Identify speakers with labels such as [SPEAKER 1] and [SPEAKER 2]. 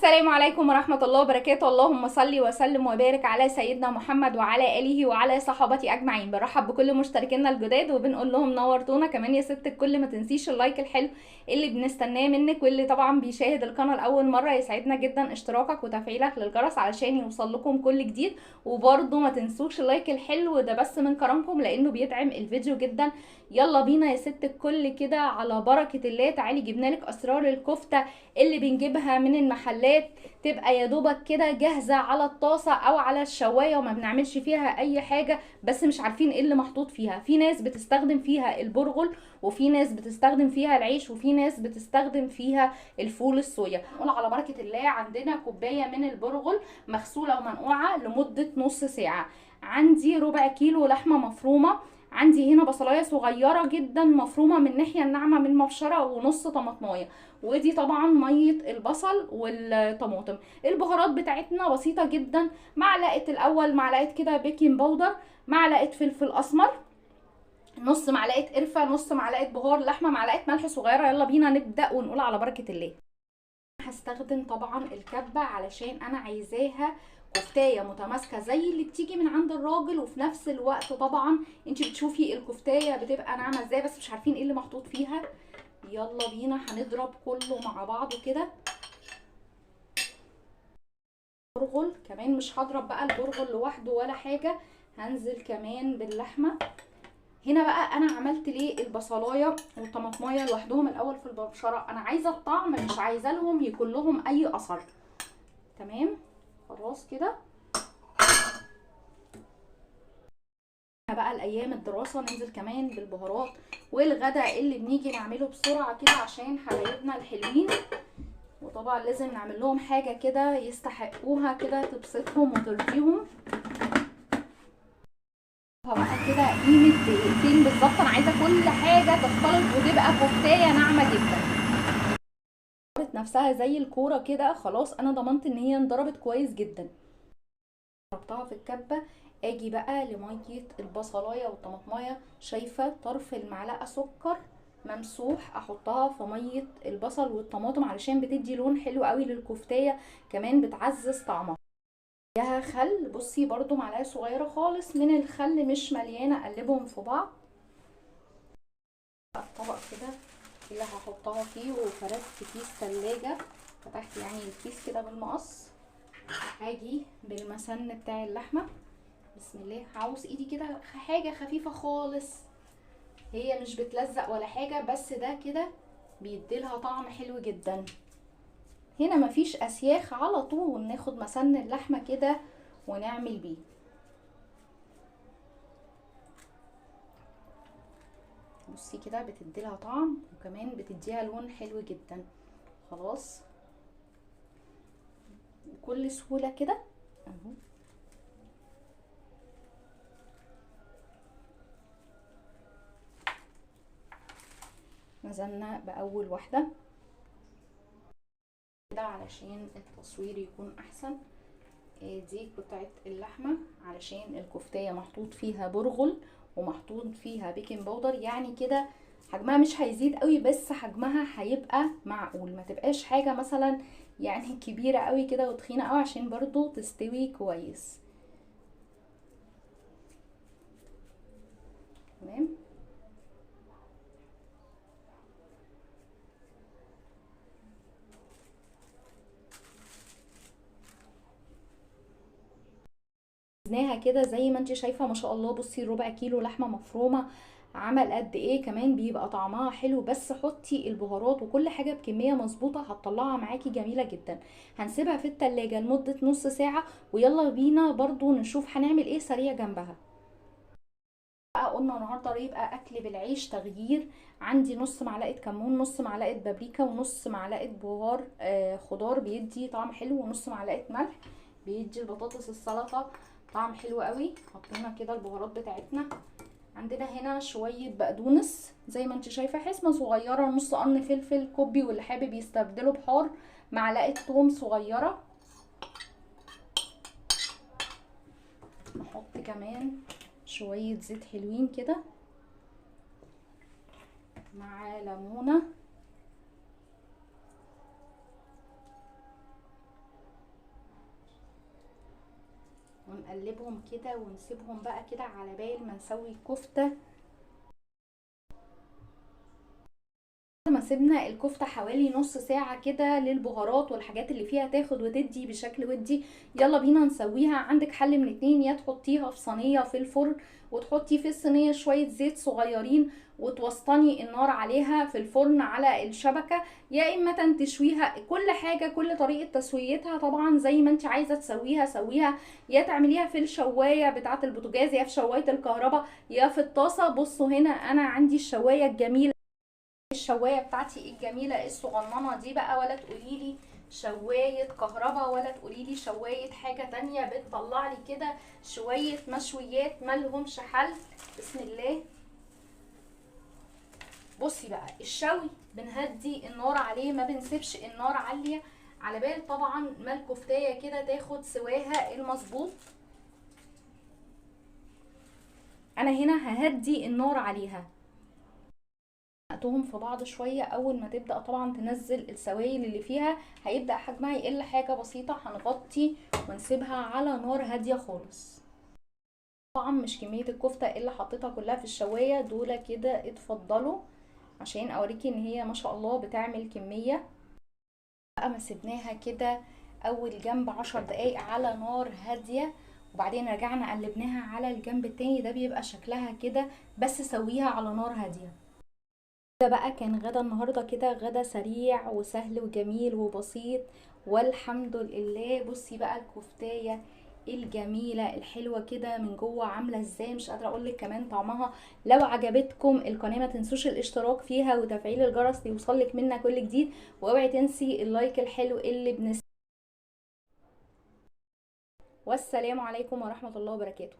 [SPEAKER 1] السلام عليكم ورحمة الله وبركاته. اللهم صل وسلم وبارك على سيدنا محمد وعلى آله وعلى صحابته أجمعين. برحب بكل مشتركينا الجداد وبنقول لهم نورتونا. كمان يا ست الكل ما تنسيش اللايك الحلو اللي بنستناه منك، واللي طبعا بيشاهد القناة لأول مرة يسعدنا جدا اشتراكك وتفعيلك للجرس علشان يوصل لكم كل جديد. وبرضه ما تنسوش اللايك الحلو ده بس من كرمكم لأنه بيدعم الفيديو جدا. يلا بينا يا ست الكل كده على بركة الله. تعالي جبنالك أسرار الكفتة اللي بنجيبها من المحلات، تبقى يا دوبك كده جاهزة على الطاسة او على الشواية وما بنعملش فيها اي حاجة، بس مش عارفين ايه اللي محطوط فيها. في ناس بتستخدم فيها البرغل، وفي ناس بتستخدم فيها العيش، وفي ناس بتستخدم فيها الفول الصويا. نقول على بركة الله عندنا كوباية من البرغل مغسولة ومنقوعة لمدة نص ساعة. عندي ربع كيلو لحمة مفرومة. عندي هنا بصلايه صغيره جدا مفرومه من الناحيه الناعمه من المبشره، ونص طماطمايه. ودي طبعا ميه البصل والطماطم. البهارات بتاعتنا بسيطه جدا. معلقه الاول معلقه كده بيكنج باودر، معلقه فلفل اسمر، نص معلقه قرفه، نص معلقه بهار لحمه، معلقه ملح صغيره. يلا بينا نبدا ونقول على بركه الله. هستخدم طبعا الكبة علشان انا عايزاها كفتايه متماسكه زي اللي بتيجي من عند الراجل، وفي نفس الوقت طبعا انت بتشوفي الكفتايه بتبقى ناعمه ازاي بس مش عارفين ايه اللي محطوط فيها. يلا بينا هنضرب كله مع بعضه كده. برغل كمان مش هضرب بقى البرغل لوحده ولا حاجه، هنزل كمان باللحمه. هنا بقى انا عملت ليه البصلايه والطماطمايه لوحدهم الاول في البشره، انا عايزه الطعم مش عايزه لهم يكون لهم اي اثر. تمام خلاص كده. بقى الايام الدراسه ننزل كمان بالبهارات والغدا اللي بنيجي نعمله بسرعه كده عشان حبايبنا الحلوين، وطبعا لازم نعمل لهم حاجه كده يستحقوها كده تبسطهم وترضيهم. بقى كده قيمه دقيقتين بالظبط. انا عايزه كل حاجه تختلط وتبقى كفتايه ناعمه جدا. نفسها زي الكوره كده. خلاص انا ضمنت ان هي انضربت كويس جدا. ضربتها في الكبه. اجي بقى لميه البصلايه والطماطمايه، شايفه طرف المعلقه سكر ممسوح احطها في ميه البصل والطماطم علشان بتدي لون حلو قوي للكفتايه، كمان بتعزز طعمها. فيها خل، بصي برضو معلقه صغيره خالص من الخل مش مليانه، اقلبهم في بعض. الطبق كده اللي هحطها فيه، وفردت كيس تلاجة، فتحت يعني الكيس كده بالمقص. هاجي بالمسن بتاع اللحمه. بسم الله. عاوز ايدي كده حاجه خفيفه خالص، هي مش بتلزق ولا حاجه، بس ده كده بيديلها طعم حلو جدا. هنا مفيش اسياخ، على طول ناخد مسن اللحمه كده ونعمل بيه. بصي كده بتديلها طعم وكمان بتديها لون حلو جدا. خلاص بكل سهوله كده اهو. نزلنا باول واحده كده علشان التصوير يكون احسن. دي قطعة اللحمة علشان الكفتاية محطوط فيها برغل ومحطوط فيها بيكنج باودر، يعني كده حجمها مش هيزيد قوي بس حجمها هيبقى معقول، ما تبقاش حاجة مثلا يعني كبيرة قوي كده وتخينة قوي عشان برضو تستوي كويس. تمام. وزناها كده زي ما انت شايفه ما شاء الله. بصي ربع كيلو لحمه مفرومه عمل قد ايه، كمان بيبقى طعمها حلو. بس حطي البهارات وكل حاجه بكميه مظبوطه هتطلعها معاكي جميله جدا. هنسيبها في التلاجة لمده نص ساعه. ويلا بينا برضو نشوف هنعمل ايه سريع جنبها. بقى قلنا النهارده يبقى اكل بالعيش تغيير. عندي نص معلقه كمون، نص معلقه بابريكا، ونص معلقه بهار خضار بيدي طعم حلو، ونص معلقه ملح بيدي البطاطس السلطه طعم حلو قوي. حطينا كده البهارات بتاعتنا. عندنا هنا شويه بقدونس زي ما انت شايفه، حسمه صغيره، نص قرن فلفل كوبي، واللي حابب يستبدله بحار، معلقه ثوم صغيره. نحط كمان شويه زيت حلوين كده مع ليمونه. نقلبهم كده ونسيبهم بقى كده على بال ما نسوي الكفتة. ما سيبنا الكفتة حوالي نص ساعة كده للبهارات والحاجات اللي فيها تاخد وتدي بشكل ودي، يلا بينا نسويها. عندك حل من اتنين، يا تحطيها في صينية في الفرن وتحطي في الصينية شوية زيت صغيرين وتوسطني النار عليها في الفرن على الشبكة، يا اما تشويها. كل حاجة كل طريقة تسويتها طبعا زي ما انت عايزة تسويها سويها، يا تعمليها في الشواية بتاعة البوتاجاز يا في شواية الكهرباء يا في الطاسة. بصوا هنا انا عندي الشواية الجميلة، الشوايه بتاعتي الجميله الصغننه دي بقى، ولا تقوليلي شوايه كهرباء ولا تقوليلي شوايه حاجه تانية، بتطلع لي كده شويه مشويات مالهمش حل. بسم الله. بصي بقى الشوي بنهدي النار عليه، ما بنسيبش النار عاليه على بال طبعا ما الكفتايه كده تاخد سواها المظبوط. انا هنا ههدي النار عليها، في بعض شوية. اول ما تبدأ طبعا تنزل السوائل اللي فيها هيبدأ حجمها يقل حاجة بسيطة، هنغطي ونسيبها على نار هادية خالص. طبعا مش كمية الكفتة اللي حطيتها كلها في الشواية دول كده، اتفضلوا عشان اوريكي ان هي ما شاء الله بتعمل كمية. بقى ما سيبناها كده اول جنب 10 دقايق على نار هادية، وبعدين رجعنا قلبناها على الجنب التاني، ده بيبقى شكلها كده، بس سويها على نار هادية. ده بقى كان غدا النهارده كده، غدا سريع وسهل وجميل وبسيط والحمد لله. بصي بقى الكفتايه الجميله الحلوه كده من جوه عامله ازاي، مش قادره اقولك كمان طعمها. لو عجبتكم القناه ما تنسوش الاشتراك فيها وتفعيل الجرس ليوصلك منا كل جديد، واوعي تنسي اللايك الحلو اللي والسلام عليكم ورحمه الله وبركاته.